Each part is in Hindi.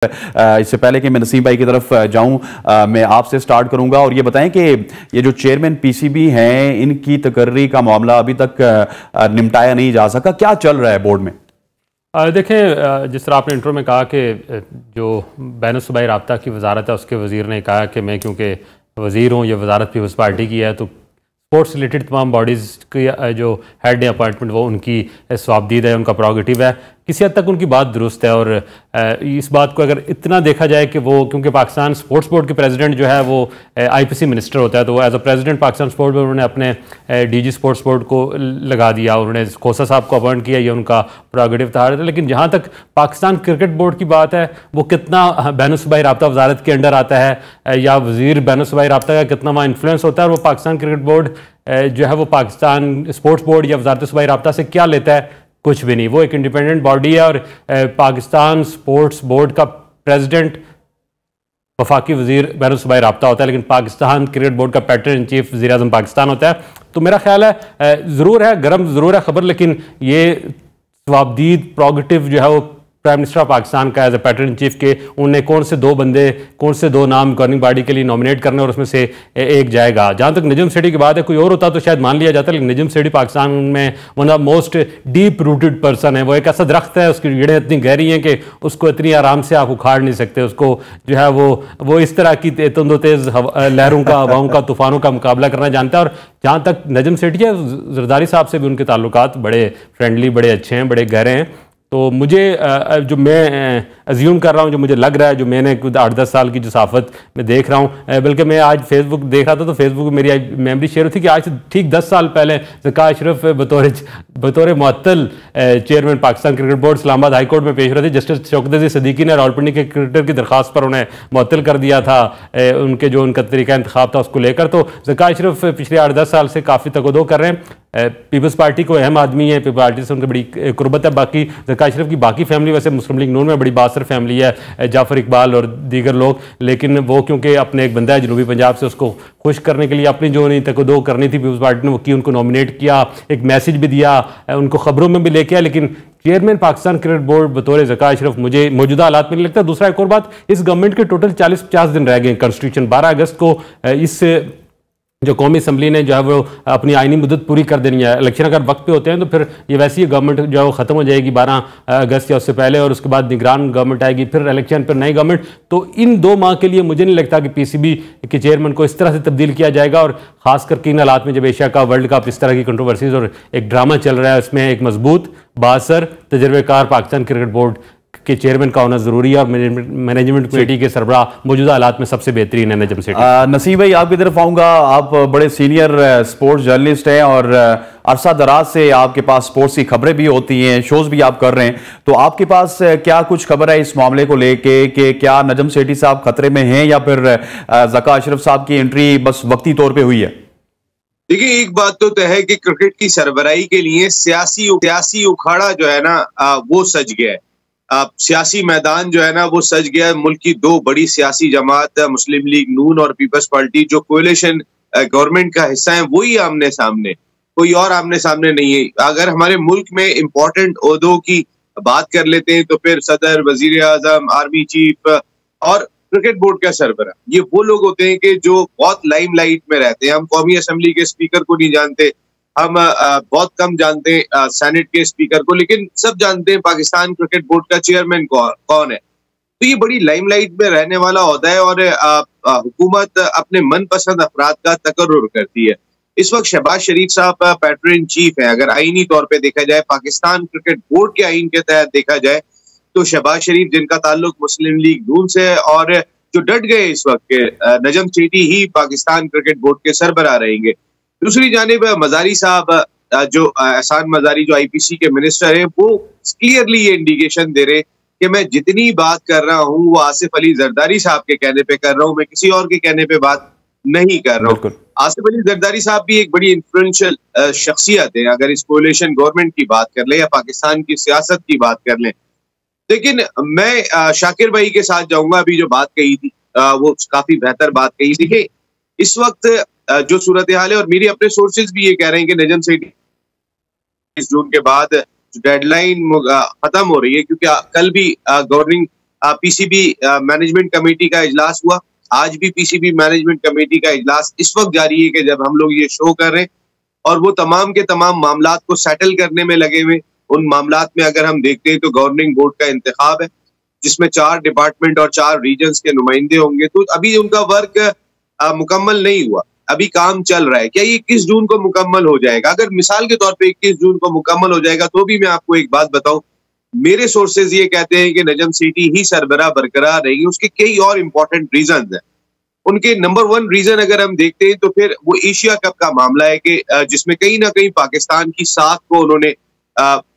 इससे पहले कि मैं नसीम भाई की तरफ जाऊं, मैं आपसे स्टार्ट करूंगा और ये बताएं कि ये जो चेयरमैन पीसीबी हैं, इनकी तकर्री का मामला अभी तक निपटाया नहीं जा सका, क्या चल रहा है बोर्ड में? देखें, जिस तरह आपने इंट्रो में कहा कि जो बैन-उस-सूबाई राब्ता की वजारत है, उसके वज़ीर ने कहा कि मैं क्योंकि वज़ीर हूँ, ये वजारत पीपल्स पार्टी की है, तो स्पोर्ट्स रिलेटेड तमाम बॉडीज़ की जो हेड अपॉइंटमेंट वो उनकी स्वाबदीद है, उनका प्रोगेटिव है। किसी हद तक उनकी बात दुरुस्त है और इस बात को अगर इतना देखा जाए कि वो, क्योंकि पाकिस्तान स्पोर्ट्स बोर्ड के प्रेसिडेंट जो है वो आईपीसी मिनिस्टर होता है, तो वो as a president Pakistan sports board उन्होंने अपने डीजी स्पोर्ट्स बोर्ड को लगा दिया, उन्होंने खोसा साहब को अपॉइंट किया, ये उनका प्रोगेटिव था। लेकिन जहाँ तक पाकिस्तान क्रिकेट बोर्ड की बात है, वो कितना बैन-उस-सूबाई राब्ता वजारत के अंडर आता है या वज़ीर बैन-उस-सूबाई राब्ता का कितना वहाँ इन्फ्लुएंस होता है, और वो पाकिस्तान क्रिकेट बोर्ड जो है वो पाकिस्तान स्पोर्ट्स बोर्ड या वजारत-ए-सूबाई राब्ता से क्या लेता है? कुछ भी नहीं। वो एक इंडिपेंडेंट बॉडी है और पाकिस्तान स्पोर्ट्स बोर्ड का प्रेसिडेंट वफाकी वजीर बैन-उस-सूबाई राब्ता होता है, लेकिन पाकिस्तान क्रिकेट बोर्ड का पैटर्न इन चीफ वज़ीर आज़म पाकिस्तान होता है। तो मेरा ख्याल है ज़रूर है गर्म, ज़रूर है खबर, लेकिन ये स्वाबदीद प्रोगेटिव जो है वो प्राइम मिनिस्टर ऑफ पाकिस्तान का as a patron in chief के, उन्हें कौन से दो नाम गवर्निंग बॉडी के लिए नॉमिनेट करने और उसमें से एक जाएगा। जहाँ तक नजम सेठी की बात है, कोई और होता तो शायद मान लिया जाता, लेकिन नजम सेठी पाकिस्तान में one of most deep rooted person है। वो एक ऐसा दरख्त है, उसकी जड़ें इतनी गहरी हैं कि उसको इतनी आराम से आप उखाड़ नहीं सकते। उसको जो है वो इस तरह की तंदो तेज़ लहरों का, हवाओं का, तूफानों का मुकाबला करना जानता है। और जहाँ तक नजम सेठी है, जरदारी साहब से भी उनके ताल्लुकात बड़े फ्रेंडली, बड़े अच्छे हैं, बड़े गहरे हैं। तो मुझे जो मैं अज्यूम कर रहा हूँ, जो मुझे लग रहा है, जो मैंने कुछ 8-10 साल की जो सहाफ़त में देख रहा हूँ, बल्कि मैं आज फेसबुक देख रहा था तो फेसबुक में मेरी मेमोरी शेयर थी कि आज से ठीक 10 साल पहले ज़का अशरफ बतौर मुअत्तल chairman Pakistan cricket board Islamabad high court में पेश रहे थे। जस्टिस शौकत अज़ीज़ सिद्दीकी ने रावलपिंडी के क्रिकेटर की दरख्वास्त पर उन्हें मुअत्तल कर दिया था, उनका तरीका इंतखाब था उसको लेकर। तो ज़का अशरफ पिछले 8-10 साल से काफ़ी तकदो कर रहे हैं। पीपल्स पार्टी को अहम आदमी है, पीपल्स पार्टी से उनकी बड़ी कुर्बत है। बाकी ज़का अशरफ की बाकी फैमिली वैसे मुस्लिम लीग नून में बड़ी बासर फैमिली है, जाफ़र इकबाल और दीगर लोग, लेकिन वो क्योंकि अपने एक बंदा है जनूबी पंजाब से, उसको खुश करने के लिए अपनी जो नहीं तकदो करनी थी पीपल्स पार्टी ने वो की, उनको नॉमिनेट किया, एक मैसेज भी दिया, उनको खबरों में भी लेके आया। लेकिन चेयरमैन पाकिस्तान क्रिकेट बोर्ड बतौर ज़का अशरफ मुझे मौजूदा हालात में नहीं लगता। दूसरा एक और बात, इस गवर्नमेंट के टोटल 40-50 दिन रह गए कॉन्स्टिट्यूशन 12 अगस्त को इस जो कौमी असम्बली ने जो है वो अपनी आइनी मुद्दत पूरी कर देनी है। इलेक्शन अगर वक्त पे होते हैं तो फिर ये वैसी गवर्नमेंट जो है वो ख़त्म हो जाएगी 12 अगस्त या उससे पहले, और उसके बाद निगरान गवर्नमेंट आएगी, फिर इलेक्शन, फिर नई गवर्नमेंट। तो इन 2 माह के लिए मुझे नहीं लगता कि पीसीबी के चेयरमैन को इस तरह से तब्दील किया जाएगा। और ख़ासकर इन हालात में जब एशिया का वर्ल्ड कप, इस तरह की कंट्रोवर्सीज और एक ड्रामा चल रहा है, उसमें एक मजबूत, बासर, तजर्बेकार पाकिस्तान क्रिकेट बोर्ड के चेयरमैन का होना जरूरी है। और मैनेजमेंट कमेटी के सरबराह मौजूदा हालात में सबसे बेहतरीन है नजम सेठी। नसीम भाई, आपकी तरफ आऊंगा। आप बड़े सीनियर स्पोर्ट्स जर्नलिस्ट हैं और अरसा दराज से आपके पास स्पोर्ट्स की खबरें भी होती हैं, शोज भी आप कर रहे हैं, तो आपके पास क्या कुछ खबर है इस मामले को लेके कि क्या नजम सेठी साहब खतरे में हैं या फिर ज़का अशरफ साहब की एंट्री बस वक्ती तौर पर हुई है? देखिए, एक बात तो तय है कि क्रिकेट की सरबराही के लिए सियासी उखाड़ा जो है ना वो सज गया है। सियासी मैदान जो है ना वो सज गया है। मुल्क की 2 बड़ी सियासी जमात, मुस्लिम लीग नून और पीपल्स पार्टी, जो कोएलिशन गवर्नमेंट का हिस्सा है, वही आमने सामने, कोई और आमने सामने नहीं है। अगर हमारे मुल्क में इंपॉर्टेंट ओहदों की बात कर लेते हैं तो फिर सदर, वजीर आजम, आर्मी चीफ और क्रिकेट बोर्ड का सरबराह, ये वो लोग होते हैं कि जो बहुत लाइमलाइट में रहते हैं। हम कौमी असम्बली के स्पीकर को नहीं जानते, हम बहुत कम जानते हैं सेनेट के स्पीकर को, लेकिन सब जानते हैं पाकिस्तान क्रिकेट बोर्ड का चेयरमैन कौन है। तो ये बड़ी लाइमलाइट में रहने वाला होता है और हुकूमत अपने मनपसंद अफराद का तकर्रुर करती है। इस वक्त शहबाज शरीफ साहब पैटर्न इन चीफ है। अगर आईनी तौर पे देखा जाए, पाकिस्तान क्रिकेट बोर्ड के आईन के तहत देखा जाए, तो शहबाज शरीफ, जिनका ताल्लुक मुस्लिम लीग नून से है और जो डट गए इस वक्त के, नजम सेठी ही पाकिस्तान क्रिकेट बोर्ड के सरबराह रहेंगे। दूसरी जानिब मजारी साहब, जो एहसान मजारी, जो आईपीसी के मिनिस्टर हैं, वो क्लियरली ये इंडिकेशन दे रहे कि मैं जितनी बात कर रहा हूँ वो आसिफ अली जरदारी साहब के कहने पे कर रहा हूँ, मैं किसी और के कहने पे बात नहीं कर रहा हूँ। आसिफ अली जरदारी साहब भी एक बड़ी इन्फ्लुएंशियल शख्सियत है, अगर इस कोएलिशन गवर्नमेंट की बात कर ले या पाकिस्तान की सियासत की बात कर लें। लेकिन मैं शाकिर भाई के साथ जाऊंगा। अभी जो बात कही थी वो काफी बेहतर बात कही थी कि इस वक्त जो सूरत हाल है, और मेरे अपने सोर्सेज भी ये कह रहे हैं कि नजम सेठी 20 जून के बाद डेडलाइन खत्म हो रही है, क्योंकि कल भी गवर्निंग पीसीबी मैनेजमेंट कमेटी का इजलास हुआ। आज भी पीसीबी मैनेजमेंट कमेटी का इजलास इस वक्त जारी है कि जब हम लोग ये शो कर रहे हैं, और वो तमाम के तमाम मामलात को सेटल करने में लगे हुए। उन मामलात में अगर हम देखते हैं तो गवर्निंग बोर्ड का इंतखाब है, जिसमें 4 डिपार्टमेंट और 4 रीजन्स के नुमाइंदे होंगे। तो अभी उनका वर्क मुकम्मल नहीं हुआ, अभी काम चल रहा है। क्या ये 21 जून को मुकम्मल हो जाएगा? अगर मिसाल के तौर पे 21 जून को मुकम्मल हो जाएगा, तो भी मैं आपको एक बात बताऊं, मेरे सोर्सेज ये कहते हैं कि नजम सेठी ही सरबराह बरकरार रहेगी। उसके कई और इंपॉर्टेंट रीजन हैं। उनके नंबर 1 रीजन अगर हम देखते हैं तो फिर वो एशिया कप का मामला है कि जिसमें कहीं ना कहीं पाकिस्तान की साख को उन्होंने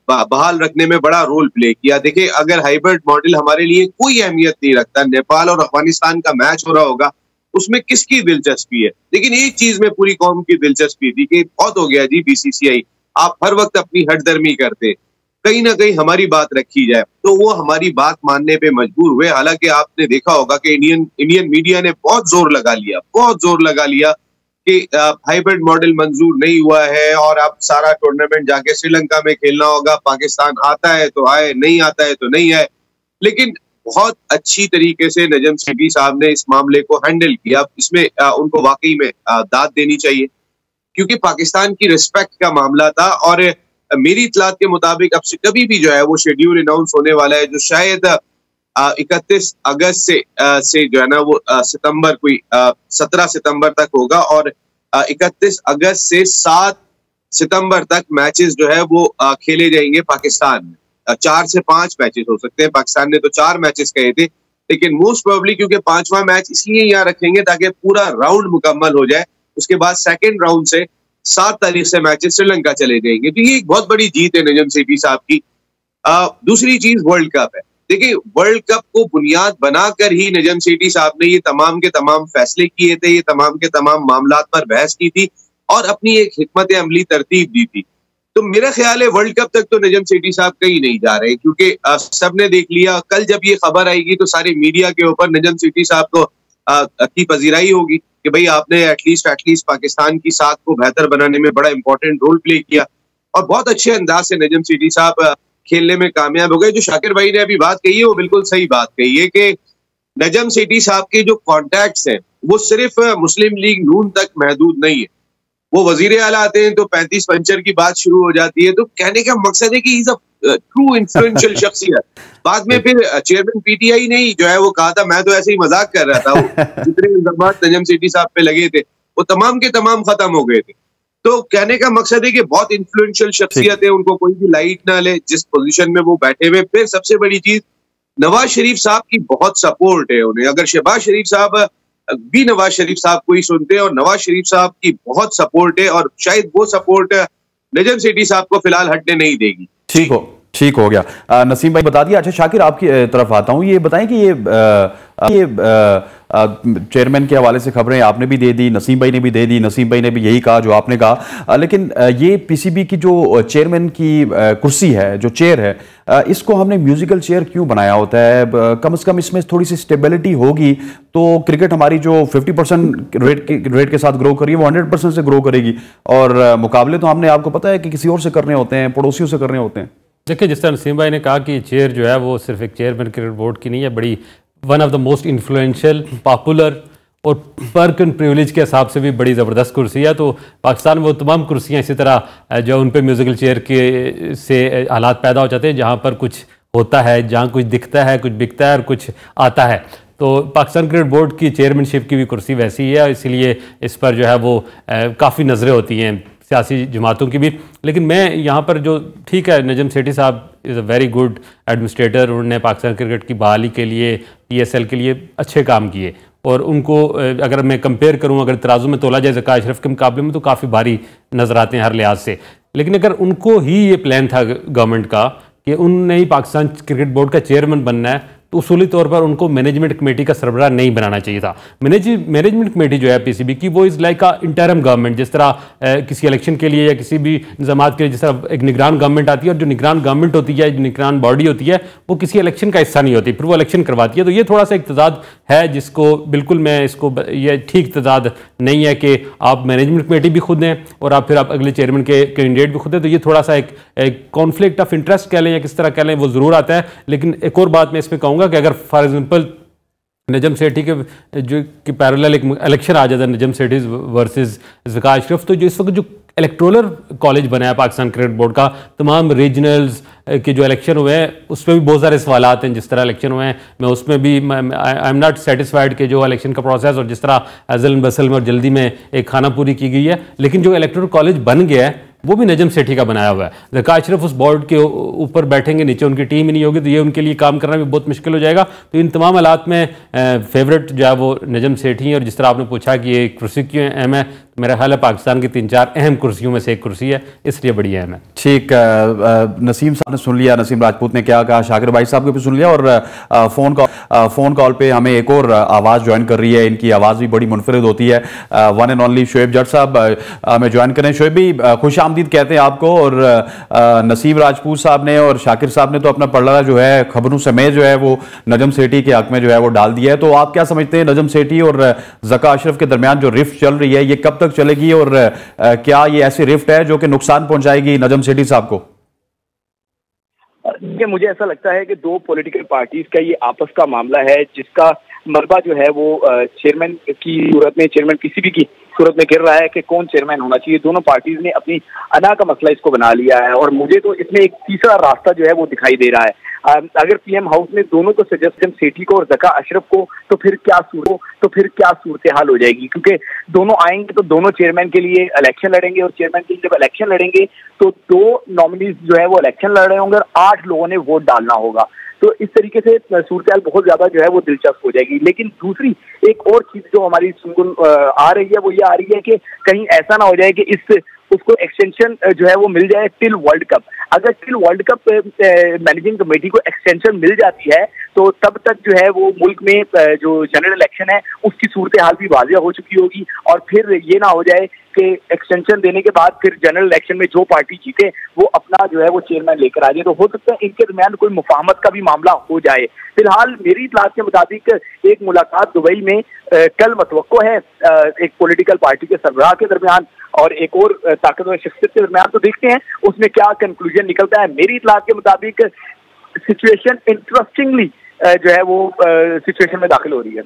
बहाल रखने में बड़ा रोल प्ले किया। देखिए, अगर हाइब्रिड मॉडल हमारे लिए कोई अहमियत नहीं रखता, नेपाल और अफगानिस्तान का मैच हो रहा होगा, उसमें किसकी दिलचस्पी है? लेकिन एक चीज में पूरी कौम की दिलचस्पी थी कि बहुत हो गया जी बीसीसीआई, आप हर वक्त अपनी हटदर्मी करते, कहीं ना कहीं हमारी बात रखी जाए। तो वो हमारी बात मानने पे मजबूर हुए। हालांकि आपने देखा होगा कि इंडियन मीडिया ने बहुत जोर लगा लिया कि हाइब्रिड मॉडल मंजूर नहीं हुआ है और अब सारा टूर्नामेंट जाके श्रीलंका में खेलना होगा, पाकिस्तान आता है तो आए, नहीं आता है तो नहीं आए। लेकिन बहुत अच्छी तरीके से नजम सेठी साहब ने इस मामले को हैंडल किया। इसमें उनको वाकई में दाद देनी चाहिए, क्योंकि पाकिस्तान की रिस्पेक्ट का मामला था। और मेरी इतलात के मुताबिक अब से कभी भी जो है वो शेड्यूल अनाउंस होने वाला है, जो शायद 31 अगस्त से जो है ना वो सितंबर, कोई 17 सितंबर तक होगा। और 31 अगस्त से 7 सितंबर तक मैचेस जो है वो खेले जाएंगे पाकिस्तान में। 4 से 5 मैचेस हो सकते हैं। पाकिस्तान ने तो 4 मैचेस कहे थे, लेकिन मोस्ट प्रोबेबली क्योंकि 5वां मैच इसलिए यहाँ रखेंगे ताकि पूरा राउंड मुकम्मल हो जाए। उसके बाद सेकेंड राउंड से 7 तारीख से मैचेस श्रीलंका चले जाएंगे। तो ये एक बहुत बड़ी जीत है नजम सेठी साहब की। दूसरी चीज वर्ल्ड कप है। देखिए, वर्ल्ड कप को बुनियाद बनाकर ही नजम सेठी साहब ने ये तमाम के तमाम फैसले किए थे, ये तमाम के तमाम मामलात पर बहस की थी और अपनी एक हिकमत अमली तरतीब दी थी। तो मेरा ख्याल है वर्ल्ड कप तक तो नजम सेठी साहब कहीं नहीं जा रहे, क्योंकि सबने देख लिया। कल जब ये खबर आएगी तो सारे मीडिया के ऊपर नजम सेठी साहब को की पजीराई होगी कि भाई आपने एटलीस्ट पाकिस्तान की साख को बेहतर बनाने में बड़ा इंपॉर्टेंट रोल प्ले किया। और बहुत अच्छे अंदाज से नजम सेठी साहब खेलने में कामयाब हो गए। जो शाकिर भाई ने अभी बात कही है वो बिल्कुल सही बात कही है कि नजम सेठी साहब के जो कॉन्टैक्ट्स हैं वो सिर्फ मुस्लिम लीग नून तक महदूद नहीं है। वो वजीर आला आते हैं तो 35 पंचर की बात शुरू हो जाती है। तो कहने का मकसद है कि इज अ ट्रू इन्फ्लुएंशियल शख्सियत। बाद में फिर चेयरमैन पीटीआई ने जो है वो कहा था, मैं तो ऐसे ही मजाक कर रहा था, जितने इल्जाम नजम सेठी साहब पे लगे थे वो तमाम के तमाम खत्म हो गए थे। तो कहने का मकसद है कि बहुत इन्फ्लुएंशियल शख्सियत है, उनको कोई भी लाइट ना ले जिस पोजीशन में वो बैठे हुए। फिर सबसे बड़ी चीज, नवाज शरीफ साहब की बहुत सपोर्ट है उन्हें। अगर शहबाज शरीफ साहब भी नवाज शरीफ साहब को ही सुनते हैं, और नवाज शरीफ साहब की बहुत सपोर्ट है, और शायद वो सपोर्ट नजम सेठी साहब को फिलहाल हटने नहीं देगी। ठीक हो गया। नसीम भाई बता दिया। अच्छा शाकिर, आपकी तरफ आता हूं, ये बताएं कि ये चेयरमैन के हवाले से खबरें आपने भी दे दी, नसीम भाई ने भी दे दी, नसीम भाई ने भी यही कहा जो आपने कहा। लेकिन ये पीसीबी की जो चेयरमैन की कुर्सी है, जो चेयर है, इसको हमने म्यूजिकल चेयर क्यों बनाया होता है? कम से कम इसमें थोड़ी सी स्टेबिलिटी होगी तो क्रिकेट हमारी जो 50% रेट के साथ ग्रो करी है वो 100% से ग्रो करेगी। और मुकाबले तो हमने, आपको पता है कि किसी और से करने होते हैं, पड़ोसियों से करने होते हैं। देखिए, जिस तरह नसीम भाई ने कहा कि चेयर जो है वो सिर्फ एक चेयरमैन क्रिकेट बोर्ड की नहीं है, बड़ी one of the most influential, popular और वर्क एंड प्रिविलेज के हिसाब से भी बड़ी ज़बरदस्त कुर्सी है। तो पाकिस्तान में वो तमाम कुर्सियाँ इसी तरह जो उन पे म्यूजिकल चेयर के से हालात पैदा हो जाते हैं, जहाँ पर कुछ होता है, जहाँ कुछ दिखता है, कुछ बिकता है और कुछ आता है। तो पाकिस्तान क्रिकेट बोर्ड की चेयरमैनशिप की भी कुर्सी वैसी है, इसीलिए इस पर जो है वो काफ़ी नज़रें होती हैं सियासी जमातों की भी। लेकिन मैं यहाँ पर जो, ठीक है, नजम सेठी साहब is a very good administrator, उन्होंने पाकिस्तान क्रिकेट की बहाली के लिए, PSL के लिए अच्छे काम किए, और उनको अगर मैं कंपेयर करूँ, अगर तराजू में तोला जाए ज़का अशरफ के मुकाबले में, तो काफ़ी भारी नज़र आते हैं हर लिहाज से। लेकिन अगर उनको ही ये प्लान था गवर्नमेंट का कि उनने ही पाकिस्तान क्रिकेट बोर्ड का चेयरमैन बनना है, तो उसूली तौर पर उनको मैनेजमेंट कमेटी का सरबराह नहीं बनाना चाहिए था। मैनेजमेंट कमेटी जो है पीसीबी की, वो is like a interim government. जिस तरह किसी इलेक्शन के लिए या किसी भी निज़ामात के लिए जिस तरह एक निगरान गवर्नमेंट आती है, और जो निगरान गवर्नमेंट होती है, जो निगरान बॉडी होती है, वो किसी इलेक्शन का हिस्सा नहीं होती, फिर वो इलेक्शन करवाती है। तो ये थोड़ा सा एक तजाद है, जिसको बिल्कुल मैं इसको, ये ठीक तजाद नहीं है कि आप मैनेजमेंट कमेटी भी खुद हैं और आप फिर आप अगले चेयरमैन के कैंडिडेट भी खुद हैं। तो ये थोड़ा सा एक कॉन्फ्लिक्ट ऑफ इंटरेस्ट कह लें या किस तरह कह लें, वो ज़रूर आता है। लेकिन एक और बात मैं इसमें कहूँगा होगा कि अगर फॉर एग्जांपल नजम सेठी के जो कि पैरेलल एक इलेक्शन आ जाता है नजम सेठी वर्सेस ज़का अशरफ, तो जो इस वक्त जो इलेक्टोरल कॉलेज बना है पाकिस्तान क्रिकेट बोर्ड का, तमाम रीजनल्स के जो इलेक्शन हुए हैं उस पर भी बहुत सारे सवालात हैं। जिस तरह इलेक्शन हुए हैं मैं उसमें भी आई एम नॉट सेटिस्फाइड कि जो इलेक्शन का प्रोसेस और जिस तरह अजल बसल में और जल्दी में एक खाना पूरी की गई है, लेकिन जो इलेक्टोरल कॉलेज बन गया है वो भी नजम सेठी का बनाया हुआ है। ज़का अशरफ उस बोर्ड के ऊपर बैठेंगे, नीचे उनकी टीम ही नहीं होगी, तो ये उनके लिए काम करना भी बहुत मुश्किल हो जाएगा। तो इन तमाम हालात में फेवरेट जो है वो नजम सेठी है। और जिस तरह आपने पूछा कि ये कुर्सी क्यों अहम है, तो मेरा ख्याल है पाकिस्तान की 3-4 अहम कुर्सियों में से एक कुर्सी है, इसलिए बड़ी अहम है। ठीक, नसीम साहब ने सुन लिया, नसीम राजपूत ने क्या कहा, शाकिर भाई साहब को भी सुन लिया, और फ़ोन कॉल पे हमें एक और आवाज़ ज्वाइन कर रही है। इनकी आवाज़ भी बड़ी मुनफरिद होती है। वन एंड ओनली शोएब जट साहब हमें ज्वाइन करें। शोएब भी खुश आमदीद कहते हैं आपको, और नसीम राजपूत साहब ने और शाकिर साहब ने तो अपना पलड़ा जो है खबरों समेत जो है वो नजम सेठी के हक में जो है वो डाल दिया है। तो आप क्या समझते हैं, नजम सेठी और ज़का अशरफ के दरमियान जो रिफ्ट चल रही है ये कब तक चलेगी, और क्या ये ऐसी रिफ्ट है जो कि नुकसान पहुंचाएगी नजम सेठी साहब को? मुझे ऐसा लगता है कि दो पॉलिटिकल पार्टीज का ये आपस का मामला है, जिसका मलबा जो है वो चेयरमैन की सूरत में, चेयरमैन किसी भी की सूरत में गिर रहा है कि कौन चेयरमैन होना चाहिए। दोनों पार्टीज ने अपनी अना का मसला इसको बना लिया है, और मुझे तो इसमें एक तीसरा रास्ता जो है वो दिखाई दे रहा है। अगर पीएम हाउस ने दोनों को सजेशन सेठी को और ज़का अशरफ को, तो फिर क्या सूरत हाल हो जाएगी, क्योंकि दोनों आएंगे तो दोनों चेयरमैन के लिए इलेक्शन लड़ेंगे, और चेयरमैन के लिए जब इलेक्शन लड़ेंगे तो 2 नॉमिनीज जो है वो इलेक्शन लड़ रहे होंगे और 8 लोगों ने वोट डालना होगा। तो इस तरीके से सूरत हाल बहुत ज्यादा जो है वो दिलचस्प हो जाएगी। लेकिन दूसरी एक और चीज जो हमारी सुनगुन आ रही है वो ये आ रही है कि कहीं ऐसा ना हो जाए कि उसको एक्सटेंशन जो है वो मिल जाए टिल वर्ल्ड कप। अगर till world cup managing committee को एक्सटेंशन मिल जाती है तो तब तक जो है वो मुल्क में जो जनरल इलेक्शन है उसकी सूरत हाल भी वाज़िया हो चुकी होगी, और फिर ये ना हो जाए कि एक्सटेंशन देने के बाद फिर जनरल इलेक्शन में जो पार्टी जीते वो अपना जो है वो चेयरमैन लेकर आ जाए। तो हो सकता है इनके दरमियान कोई मुफाहमत का भी मामला हो जाए। फिलहाल मेरी इत्तलात के मुताबिक एक मुलाकात दुबई में कल मतवक्को है एक पॉलिटिकल पार्टी के सरबराह के दरमियान और एक और ताकतवर शख्सियत के दरमियान। तो देखते हैं उसमें क्या कंक्लूजन निकलता है। मेरी इत्तलात के मुताबिक सिचुएशन इंटरेस्टिंगली जो है वो सिचुएशन में दाखिल हो रही है।